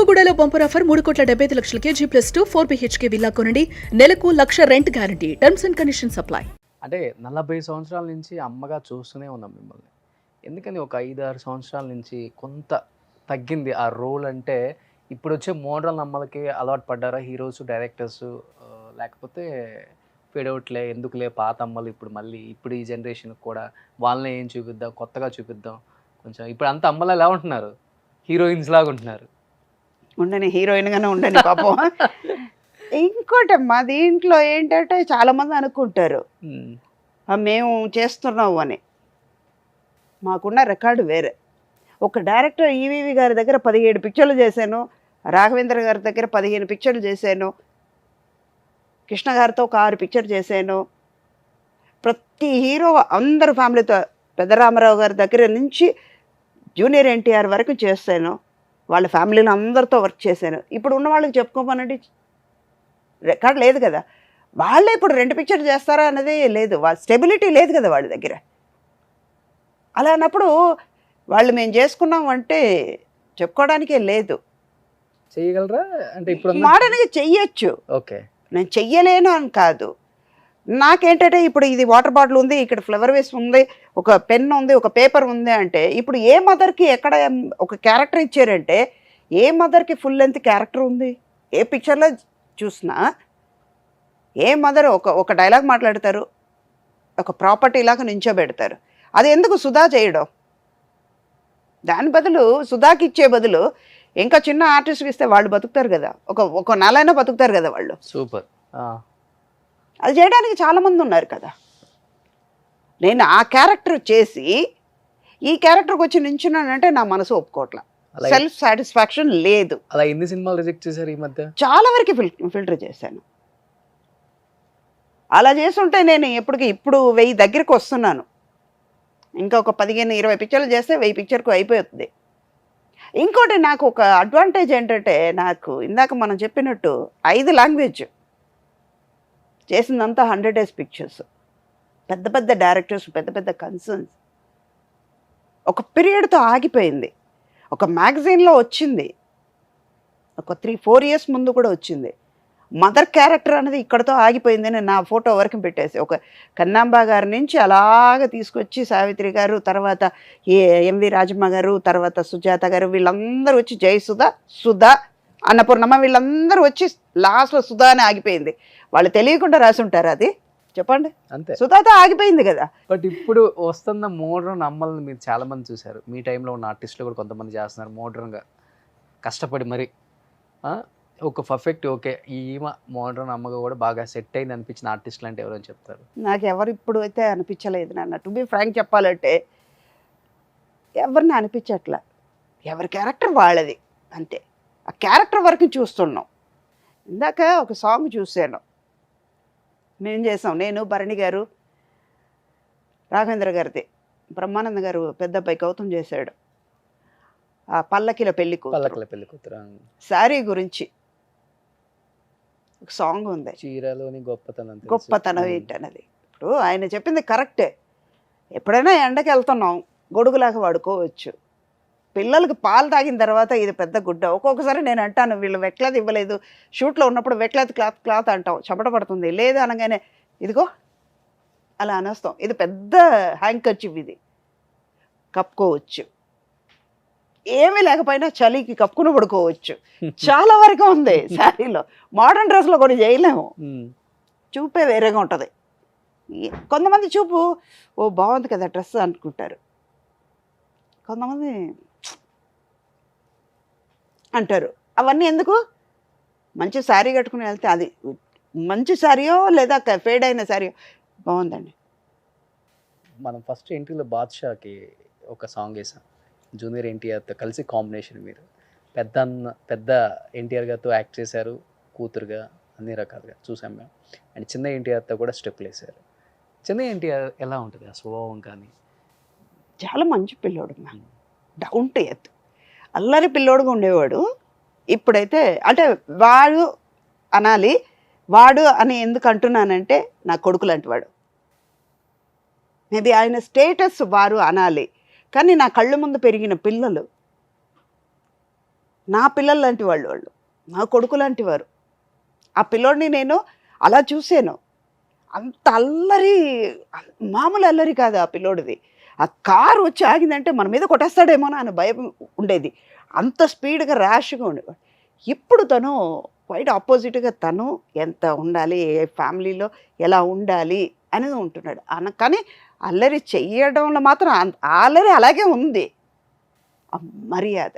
చిలకగూడలో bumper offer 3,75,00,000కి G+2 4 BHK villa కొనండి. నెలకు 1,00,000 rent guarantee. Terms and conditions apply. అంటే 40 సంవత్సరాల నుంచి అమ్మగా చూస్తూనే ఉన్నాం మిమ్మల్ని. ఎందుకని ఒక 5, 6 సంవత్సరాల నుంచి కొంత తగ్గింది ఆ రోల్ అంటే ఇప్పుడొచ్చే మోడ్రన్ అమ్మలకి అలవాటు పడ్డారా హీరోస్, డైరెక్టర్స్? లేకపోతే ఫేడ్ అవుట్లే ఎందుకులే పాత అమ్మలు ఇప్పుడు మళ్ళీ ఇప్పుడు ఈ జనరేషన్కి కూడా వాళ్ళనే ఏం చూపిద్దాం, కొత్తగా చూపిద్దాం కొంచెం. ఇప్పుడు అంత అమ్మలు ఎలా ఉంటున్నారు? హీరోయిన్స్ లాగా ఉంటున్నారు. ఉండని హీరోయిన్గానే ఉండని పాపం. ఇంకోటమ్మా దీంట్లో ఏంటంటే చాలామంది అనుకుంటారు మేము చేస్తున్నాము అని. మాకున్న రికార్డు వేరే. ఒక డైరెక్టర్ ఈవీవి గారి దగ్గర 17 పిక్చర్లు చేశాను, రాఘవేంద్ర గారి దగ్గర 15 పిక్చర్లు చేశాను, కృష్ణ గారితో ఒక 6 పిక్చర్ చేశాను. ప్రతి హీరో అందరు ఫ్యామిలీతో, పెద్దరామారావు గారి దగ్గర నుంచి జూనియర్ ఎన్టీఆర్ వరకు చేశాను. వాళ్ళ ఫ్యామిలీలో అందరితో వర్క్ చేశాను. ఇప్పుడు ఉన్న వాళ్ళకి చెప్పుకోమనండి రికార్డ్ లేదు కదా. వాళ్ళే ఇప్పుడు 2 పిక్చర్లు చేస్తారా అన్నది లేదు. వాళ్ళ స్టెబిలిటీ లేదు కదా వాళ్ళ దగ్గర. అలా అన్నప్పుడు వాళ్ళు మేము చేసుకున్నాం అంటే చెప్పుకోవడానికే లేదు. చేయగలరా అంటే ఇప్పుడు మోడర్న్గా చెయ్యొచ్చు. ఓకే, నేను చెయ్యలేను అని కాదు. నాకేంటంటే ఇప్పుడు ఇది వాటర్ బాటిల్ ఉంది, ఇక్కడ ఫ్లవర్ వేస్ ఉంది, ఒక పెన్ ఉంది, ఒక పేపర్ ఉంది అంటే ఇప్పుడు ఏ మదర్కి ఎక్కడ ఒక క్యారెక్టర్ ఇచ్చారంటే ఏ మదర్కి ఫుల్ లెంత్ క్యారెక్టర్ ఉంది? ఏ పిక్చర్లో చూసినా ఏ మదర్ ఒక డైలాగ్ మాట్లాడతారు, ఒక ప్రాపర్టీ లాగా నించోబెడతారు. అది ఎందుకు సుధా చేయడం? దాని బదులు సుధాకి ఇచ్చే బదులు ఇంకా చిన్న ఆర్టిస్ట్కి ఇస్తే వాళ్ళు బతుకుతారు కదా, ఒక నెలైనా బతుకుతారు కదా వాళ్ళు. సూపర్. అది చేయడానికి చాలామంది ఉన్నారు కదా. నేను ఆ క్యారెక్టర్ చేసి ఈ క్యారెక్టర్కి వచ్చి నించున్నానంటే నా మనసు ఒప్పుకోవట్లా. సెల్ఫ్ సాటిస్ఫాక్షన్ లేదు. అలా ఎన్ని సినిమాలు రిజెక్ట్ చేశారు ఈ మధ్య? చాలా వరకు ఫిల్టర్ చేశాను. అలా చేస్తుంటే నేను ఇప్పుడు 1000 దగ్గరికి వస్తున్నాను. ఇంకా ఒక 15-20 పిక్చర్లు చేస్తే 1000 పిక్చర్కు అయిపోతుంది. ఇంకోటి నాకు ఒక అడ్వాంటేజ్ ఏంటంటే, నాకు ఇందాక మనం చెప్పినట్టు 5 లాంగ్వేజ్ చేసిందంతా 100 days పిక్చర్స్. పెద్ద పెద్ద డైరెక్టర్స్, పెద్ద పెద్ద కన్సర్న్స్. ఒక పీరియడ్తో ఆగిపోయింది. ఒక మ్యాగజైన్లో వచ్చింది, ఒక 3-4 years ముందు కూడా వచ్చింది. మదర్ క్యారెక్టర్ అనేది ఇక్కడతో ఆగిపోయింది. నేను నా ఫోటో వరకు పెట్టేసి ఒక కన్నాంబ గారి నుంచి అలాగ తీసుకొచ్చి సావిత్రి గారు, తర్వాత ఎంవి రాజమ్మ గారు, తర్వాత సుజాత గారు, వీళ్ళందరూ వచ్చి జయసుధ, సుధా, అన్నపూర్ణమ్మ, వీళ్ళందరూ వచ్చి లాస్ట్లో సుధా అని ఆగిపోయింది. వాళ్ళు తెలియకుండా రాసి ఉంటారు అది చెప్పండి. అంతే, సుధాతో ఆగిపోయింది కదా. బట్ ఇప్పుడు వస్తున్న మోడ్రన్ అమ్మల్ని మీరు చాలా మంది చూశారు. మీ టైంలో ఉన్న ఆర్టిస్టులు కూడా కొంతమంది చేస్తున్నారు మోడ్రన్గా కష్టపడి మరి. ఒక పర్ఫెక్ట్ ఓకే ఈమె మోడ్రన్ అమ్మగా కూడా బాగా సెట్ అయింది అనిపించిన ఆర్టిస్టులు అంటే ఎవరని చెప్తారు? నాకు ఎవరు ఇప్పుడు అయితే అనిపించలేదు నాన్న. టు బి ఫ్రాంక్ చెప్పాలంటే ఎవరిని అనిపించట్లా. ఎవరి క్యారెక్టర్ వాళ్ళది అంతే. ఆ క్యారెక్టర్ వరకు చూస్తున్నాం. ఇందాక ఒక సాంగ్ చూశాను, మేము చేసాం, నేను, భరణి గారు, రాఘవేంద్ర గారిది, బ్రహ్మానంద గారు పెద్ద అబ్బాయి గౌతమ్ చేశాడు. ఆ పల్లకిలో పెళ్లి కూతురు శారీ గురించి ఒక సాంగ్ ఉంది, చీరలోని గొప్పతనం ఏంటన్నది. ఇప్పుడు ఆయన చెప్పింది కరెక్టే. ఎప్పుడైనా ఎండకి వెళ్తున్నాం, గొడుగులాగా వాడుకోవచ్చు. పిల్లలకి పాలు తాగిన తర్వాత ఇది పెద్ద గుడ్డ. ఒక్కొక్కసారి నేను అంటాను, వీళ్ళు వెట్లది ఇవ్వలేదు, షూట్లో ఉన్నప్పుడు వెట్లది క్లాత్ అంటాం, చెమట పడుతుంది, లేదు అనగానే ఇదిగో అలా అనేస్తాం. ఇది పెద్ద హ్యాంకర్చిఫ్, ఇది కప్పుకోవచ్చు. ఏమీ లేకపోయినా చలికి కప్పుకుని పడుకోవచ్చు. చాలా వరకు ఉంది శారీలో. మోడర్న్ డ్రెస్లో కూడా చేయలేము. చూపే వేరేగా ఉంటుంది. కొంతమంది చూపు ఓ బాగుంది కదా డ్రెస్ అనుకుంటారు, కొంతమంది అంటారు. అవన్నీ ఎందుకు? మంచి శారీ కట్టుకుని వెళ్తే అది మంచి శారీయో లేదా ఫేడ్ అయిన శారీయో బాగుందండి. మనం ఫస్ట్ ఎంట్రీలో బాద్షాకి ఒక సాంగ్ వేసాం, జూనియర్ ఎన్టీఆర్తో కలిసి కాంబినేషన్. మీరు పెద్ద ఎన్టీఆర్ గారితో యాక్ట్ చేశారు, కూతురుగా అన్ని రకాలుగా చూసాం మేము. అండ్ చిన్న ఎన్టీఆర్తో కూడా స్టెప్లు వేశారు. చిన్న ఎన్టీఆర్ ఎలా ఉంటుంది ఆ స్వభావం? కానీ చాలా మంచి పిల్లోడు, డౌన్ టు ఎర్త్, అల్లరి పిల్లోడుగా ఉండేవాడు. ఇప్పుడైతే అంటే వాడు అనాలి, వాడు అని ఎందుకు అంటున్నానంటే నా కొడుకు లాంటి వాడు. మేబీ ఆయన స్టేటస్ వారు అనాలి, కానీ నా కళ్ళ ముందు పెరిగిన పిల్లలు నా పిల్లలు లాంటి వాళ్ళు, వాళ్ళు నా కొడుకు లాంటి వారు. ఆ పిల్లోడిని నేను అలా చూశాను. అంత అల్లరి, మామూలు అల్లరి కాదు ఆ పిల్లోడిది. ఆ కారు వచ్చి ఆగిందంటే మన మీద కొట్టేస్తాడేమో అని భయం ఉండేది. అంత స్పీడ్గా ర్యాష్గా ఉండేవాడు. ఇప్పుడు తను క్వైట్ ఆపోజిట్గా, తను ఎంత ఉండాలి, ఏ ఫ్యామిలీలో ఎలా ఉండాలి అనేది ఉంటున్నాడు. కానీ అల్లరి చెయ్యడంలో మాత్రం ఆ అల్లరి అలాగే ఉంది. ఆ మర్యాద,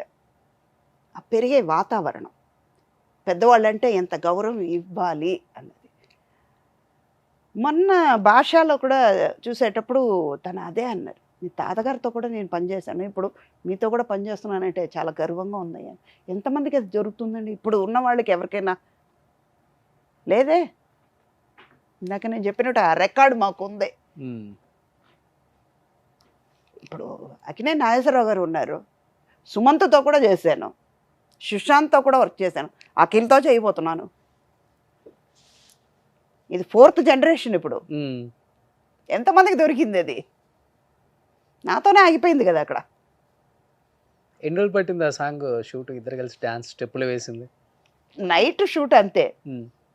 ఆ పెరిగే వాతావరణం, పెద్దవాళ్ళంటే ఎంత గౌరవం ఇవ్వాలి అన్నది. మొన్న భాషలో కూడా చూసేటప్పుడు తను అదే అన్నారు, మీ తాతగారితో కూడా నేను పనిచేశాను, ఇప్పుడు మీతో కూడా పనిచేస్తున్నానంటే చాలా గర్వంగా ఉందయ్యా. ఎంతమందికి అది జరుగుతుందండి ఇప్పుడు ఉన్న వాళ్ళకి? ఎవరికైనా లేదే. ఇందాక నేను చెప్పినట్టు ఆ రికార్డు మాకు ఉంది. ఇప్పుడు అక్కినేని నాగేశ్వరరావు గారు ఉన్నారు, సుమంత్తో కూడా చేశాను, సుశాంత్తో కూడా వర్క్ చేశాను, అఖిల్తో చేయబోతున్నాను. ఇది 4th జనరేషన్. ఇప్పుడు ఎంతమందికి దొరికింది అది? నాతోనే ఆగిపోయింది కదా అక్కడ. ఎన్ని రోజులు పట్టింది ఆ సాంగ్ షూట్? ఇద్దరు కలిసి డాన్స్ స్టెప్పులు వేసింది. నైట్ షూట్ అంతే,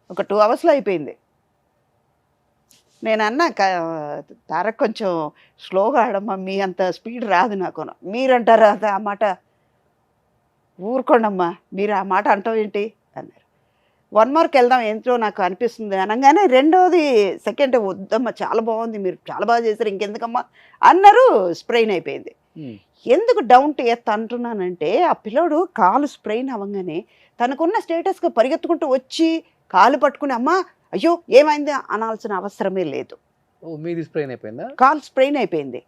ఒక 2 అవర్స్లో అయిపోయింది. నేను అన్నా, తారక్ కొంచెం స్లోగా ఆడమ్మా, మీ అంత స్పీడ్ రాదు నాకు. మీరంటారా ఆ మాట? ఊరుకోండమ్మా, మీరు ఆ మాట అంటావు ఏంటి అన్నారు. 1 మార్కి వెళ్దాం ఏంటో నాకు అనిపిస్తుంది అనగానే, రెండోది సెకండ్ వద్దమ్మా, చాలా బాగుంది, మీరు చాలా బాగా చేశారు, ఇంకెందుకమ్మా అన్నారు. స్ప్రెయిన్ అయిపోయింది. ఎందుకు డౌన్ టు ఎర్త్ అంటున్నానంటే, ఆ పిల్లోడు కాలు స్ప్రెయిన్ అవ్వగానే తనకున్న స్టేటస్గా పరిగెత్తుకుంటూ వచ్చి కాలు పట్టుకుని అమ్మా అయ్యో ఏమైంది అనాల్సిన అవసరమే లేదు. మీది స్ప్రెయిన్ అయిపోయిందా? కాలు స్ప్రెయిన్ అయిపోయింది,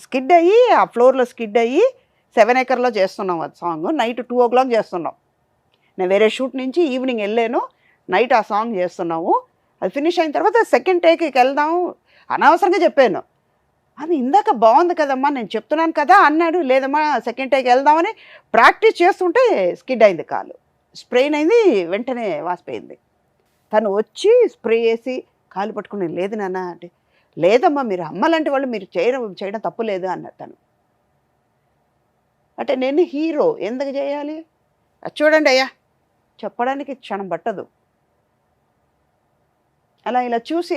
స్కిడ్ అయ్యి ఆ ఫ్లోర్లో స్కిడ్ అయ్యి 7 acres చేస్తున్నాం అది సాంగ్. నైట్ 2 o'clock చేస్తున్నాం. నేను వేరే షూట్ నుంచి ఈవినింగ్ వెళ్ళాను, నైట్ ఆ సాంగ్ చేస్తున్నాము. అది ఫినిష్ అయిన తర్వాత సెకండ్ టేక్కి వెళ్దాము అనవసరంగా చెప్పాను. అది ఇందాక బాగుంది కదమ్మా, నేను చెప్తున్నాను కదా అన్నాడు. లేదమ్మా సెకండ్ టేక్ వెళ్దామని ప్రాక్టీస్ చేస్తుంటే స్కిడ్ అయింది, కాలు స్ప్రెయిన్ అయింది, వెంటనే వాసిపోయింది. తను వచ్చి స్ప్రే చేసి కాలు పట్టుకుని, లేదు నాన్న అంటే, లేదమ్మా మీరు అమ్మలాంటి వాళ్ళు, మీరు చేయడం తప్పు లేదు అన్నారు తను. అంటే నేను హీరో ఎందుకు చేయాలి? అది చూడండి అయ్యా, చెప్పడానికి క్షణం పట్టదు. అలా ఇలా చూసి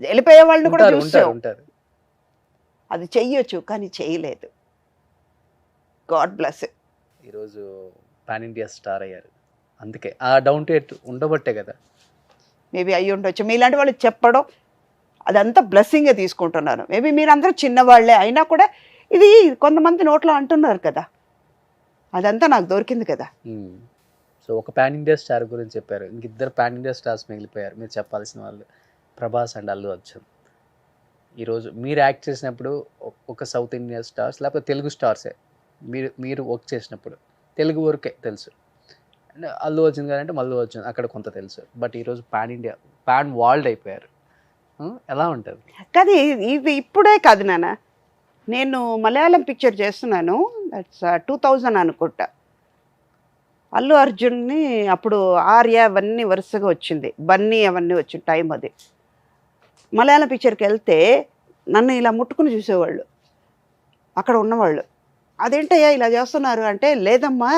వెళ్ళిపోయే వాళ్ళని కూడా చూసాం. అది చెయ్యొచ్చు కానీ చేయలేదు. God bless. ఈరోజు పాన్ ఇండియా స్టార్ అయ్యారు, అందుకే ఆ డౌన్ టు ఎర్త్ ఉండబట్టే కదా. మేబీ అయ్యి ఉండొచ్చు. మీలాంటి వాళ్ళు చెప్పడం అదంతా బ్లెస్సింగ్గా తీసుకుంటున్నాను. మేబీ మీరందరూ చిన్నవాళ్లే అయినా కూడా ఇది కొంతమంది నోట్లో అంటున్నారు కదా, అదంతా నాకు దొరికింది కదా. సో ఒక పాన్ ఇండియా స్టార్ గురించి చెప్పారు, ఇంకిద్దరు పాన్ ఇండియా స్టార్స్ మిగిలిపోయారు మీరు చెప్పాల్సిన వాళ్ళు, ప్రభాస్ అండ్ అల్లు అర్జున్. ఈరోజు మీరు యాక్ట్ చేసినప్పుడు ఒక సౌత్ ఇండియా స్టార్స్ లేకపోతే తెలుగు స్టార్సే మీరు వర్క్ చేసినప్పుడు తెలుగు వరకే తెలుసు, అండ్ అల్లు అర్జున్ గారు అంటే మల్లు అర్జున్ అక్కడ కొంత తెలుసు. బట్ ఈరోజు పాన్ ఇండియా, పాన్ వరల్డ్ అయిపోయారు. ఎలా ఉంటుంది? కానీ ఇది ఇప్పుడే కాదు నాన్న, నేను మలయాళం పిక్చర్ చేస్తున్నాను, దట్స్ 2000 అనుకుంటా. అల్లు అర్జున్ని అప్పుడు ఆర్య అవన్నీ వరుసగా వచ్చింది, బన్నీ అవన్నీ వచ్చిన టైం అది. మలయాళం పిక్చర్కి వెళ్తే నన్ను ఇలా ముట్టుకుని చూసేవాళ్ళు అక్కడ ఉన్నవాళ్ళు. అదేంటయ్యా ఇలా చేస్తున్నారు అంటే, లేదమ్మా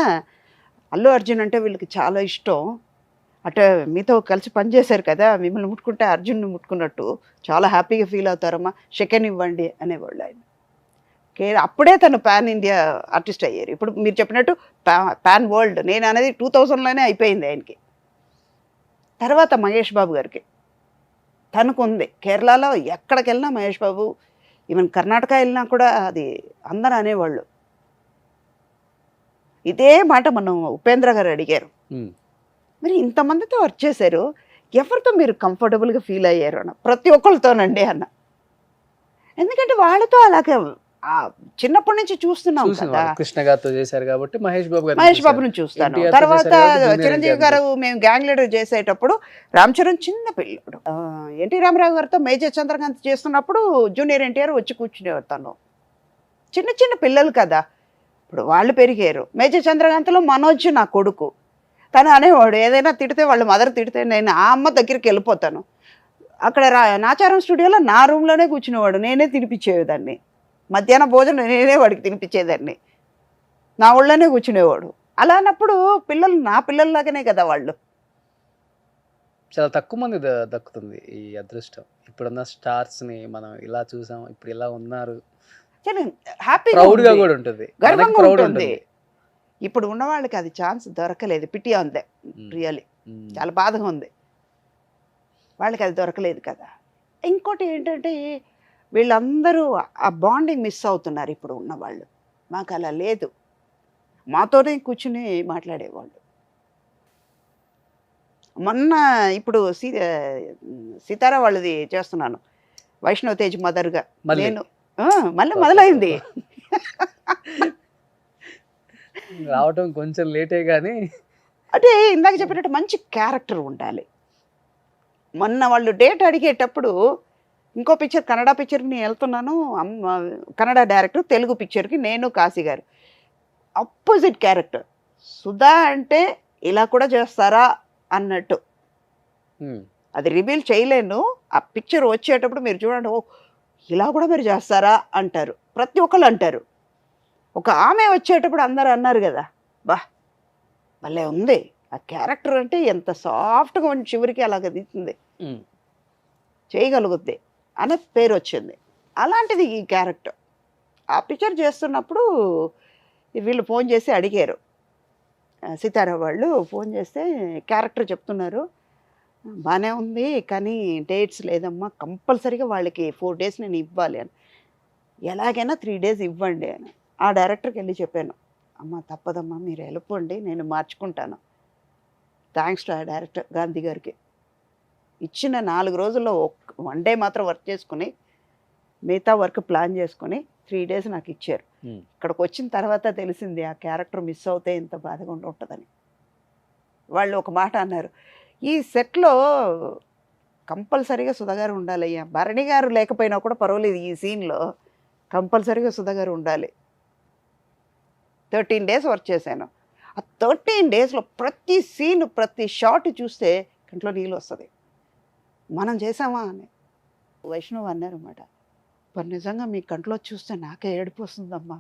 అల్లు అర్జున్ అంటే వీళ్ళకి చాలా ఇష్టం, అటు మీతో కలిసి పనిచేశారు కదా, మిమ్మల్ని ముట్టుకుంటే అర్జున్ని ముట్టుకున్నట్టు చాలా హ్యాపీగా ఫీల్ అవుతారమ్మా, సెకండ్ ఇవ్వండి అనేవాళ్ళు ఆయన. అప్పుడే తను పాన్ ఇండియా ఆర్టిస్ట్ అయ్యారు. ఇప్పుడు మీరు చెప్పినట్టు పాన్ వరల్డ్, నేను అనేది 2000లోనే అయిపోయింది ఆయనకి. తర్వాత మహేష్ బాబు గారికి తనకు ఉంది, కేరళలో ఎక్కడికి వెళ్ళినా మహేష్ బాబు, ఈవెన్ కర్ణాటక వెళ్ళినా కూడా అది అందరూ అనేవాళ్ళు. ఇదే మాట మనం ఉపేంద్ర గారు అడిగారు, మరి ఇంతమందితో వర్క్ చేశారు, ఎవరితో మీరు కంఫర్టబుల్గా ఫీల్ అయ్యారు అన్న. ప్రతి ఒక్కరితోనండి అన్న, ఎందుకంటే వాళ్ళతో అలాగే చిన్నప్పటి నుంచి చూస్తున్నాం కదా. కృష్ణ గారితో చేశారు కాబట్టి మహేష్ బాబుని చూస్తాను. తర్వాత చిరంజీవి గారు మేము గ్యాంగ్ లీడర్ చేసేటప్పుడు రామ్ చరణ్ చిన్న పిల్లడు, ఎన్టీ రామారావు గారితో మేజర్ చంద్రకాంత్ చేస్తున్నప్పుడు జూనియర్ ఎన్టీఆర్ వచ్చి కూర్చునేవారు. తను చిన్న చిన్న పిల్లలు కదా, ఇప్పుడు వాళ్ళు పెరిగారు. మేజర్ చంద్రకాంత్లో మనోజ్ నా కొడుకు, తను అనేవాడు ఏదైనా తిడితే వాళ్ళు మదర్ తిడితే నేను ఆ అమ్మ దగ్గరికి వెళ్ళిపోతాను. అక్కడ నాచారం స్టూడియోలో నా రూమ్లోనే కూర్చునేవాడు, నేనే తినిపించేదాన్ని. మధ్యాహ్నం భోజనం నేనే వాడికి తినిపించేదాన్ని, నా ఊళ్ళోనే కూర్చునేవాడు. అలానప్పుడు పిల్లలు నా పిల్లల్లాగానే కదా వాళ్ళు. చాలా తక్కువ మంది దక్కుతుంది ఈ అదృష్టం. ఇప్పుడున్న స్టార్స్ని మనం ఇలా చూసాం, ఇప్పుడు ఇలా ఉన్నారు, చాలా హ్యాపీగా ప్రౌడ్గా కూడా ఉంటుంది, గర్వంగా ప్రౌడ్ ఉంటుంది. ఇప్పుడు ఉన్న వాళ్ళకి అది ఛాన్స్ దొరకలేదు. పిటియా ఉంది రియల్లీ, చాలా బాధగా ఉంది. వాళ్ళకి అది దొరకలేదు కదా. ఇంకోటి ఏంటంటే వీళ్ళందరూ ఆ బాండింగ్ మిస్ అవుతున్నారు ఇప్పుడు ఉన్నవాళ్ళు. మాకు అలా లేదు, మాతోనే కూర్చుని మాట్లాడేవాళ్ళు. మొన్న ఇప్పుడు సీతారా వాళ్ళది చేస్తున్నాను, వైష్ణవ్ తేజ్ మదర్గా. మళ్ళీ? నేను మళ్ళీ మొదలైంది. రావటం కొంచెం లేటే కానీ అంటే ఇందాక చెప్పినట్టు మంచి క్యారెక్టర్ ఉండాలి. మొన్న వాళ్ళు డేట్ అడిగేటప్పుడు ఇంకో పిక్చర్, కన్నడ పిక్చర్ని వెళ్తున్నాను, కన్నడ డైరెక్టర్, తెలుగు పిక్చర్కి నేను, కాశీ గారు ఆపోజిట్ క్యారెక్టర్. సుధా అంటే ఇలా కూడా చేస్తారా అన్నట్టు. అది రివీల్ చేయలేను. ఆ పిక్చర్ వచ్చేటప్పుడు మీరు చూడండి, ఓ ఇలా కూడా మీరు చేస్తారా అంటారు, ప్రతి ఒక్కళ్ళు అంటారు. ఒక ఆమె వచ్చేటప్పుడు అందరు అన్నారు కదా, బా భలే ఉంది ఆ క్యారెక్టర్, అంటే ఎంత సాఫ్ట్గా ఉండి చివరికి అలాగ తీస్తుంది, చేయగలుగుద్ది అనే పేరు వచ్చింది. అలాంటిది ఈ క్యారెక్టర్. ఆ పిక్చర్ చేస్తున్నప్పుడు వీళ్ళు ఫోన్ చేసి అడిగారు, సీతారా వాళ్ళు ఫోన్ చేస్తే క్యారెక్టర్ చెప్తున్నారు, బాగానే ఉంది కానీ డేట్స్ లేదమ్మా, కంపల్సరీగా వాళ్ళకి 4 days నేను ఇవ్వాలి అని, ఎలాగైనా 3 days ఇవ్వండి అని. ఆ డైరెక్టర్కి వెళ్ళి చెప్పాను, అమ్మ తప్పదమ్మా మీరు వెళ్ళిపోండి, నేను మార్చుకుంటాను. థ్యాంక్స్ టు ఆ డైరెక్టర్ గాంధీ గారికి. ఇచ్చిన 4 రోజుల్లో 1 day మాత్రం వర్క్ చేసుకుని మిగతా వర్క్ ప్లాన్ చేసుకుని 3 days నాకు ఇచ్చారు. ఇక్కడికి వచ్చిన తర్వాత తెలిసింది ఆ క్యారెక్టర్ మిస్ అవుతే ఎంత బాధగా ఉంటుందని. వాళ్ళు ఒక మాట అన్నారు, ఈ సెట్లో కంపల్సరీగా సుధాగారు ఉండాలయ్యా, భరణి గారు లేకపోయినా కూడా పర్వాలేదు, ఈ సీన్లో కంపల్సరీగా సుధాగారు ఉండాలి. 13 days వర్క్ చేశాను. ఆ 13 daysలో ప్రతి సీన్, ప్రతి షాట్ చూస్తే కంట్లో నీళ్ళు వస్తుంది, మనం చేసామా అని. వైష్ణవ్ అన్నారన్నమాట, మరి నిజంగా మీ కంట్లో చూస్తే నాకే ఏడుపు వస్తుందమ్మా,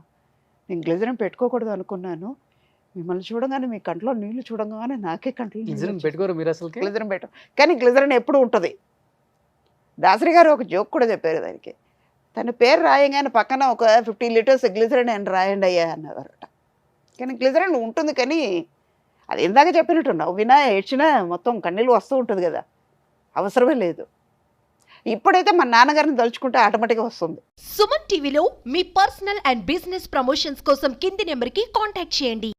నేను గ్లిజరిన్ పెట్టుకోకూడదు అనుకున్నాను, మిమ్మల్ని చూడగానే మీ కంట్లో నీళ్లు చూడగానే నాకే కంట్లో పెట్టుకోరు మీరు అసలు. గ్లిజరిన్ పెట్టు, కానీ గ్లిజరిన్ ఎప్పుడు ఉంటుంది. దాసరి గారు ఒక జోక్ కూడా చెప్పారు దానికి, తన పేరు రాయగానే పక్కన ఒక 50 liters గ్లిజరిన్ అని రాయండి అయ్యా అన్నవారట. కానీ గ్లిజరిన్ ఉంటుంది, కానీ అది ఇందాక చెప్పినట్టు నవ్వినా ఏడ్చినా మొత్తం కన్నీళ్ళు వస్తూ ఉంటుంది కదా, అవసరమే లేదు. ఇప్పుడైతే మా నాన్నగారిని తలుచుకుంటే ఆటోమేటిక్గా వస్తుంది. సుమన్ టీవీలో మీ పర్సనల్ అండ్ బిజినెస్ ప్రమోషన్స్ కోసం కింది నెంబర్కి కాంటాక్ట్ చేయండి.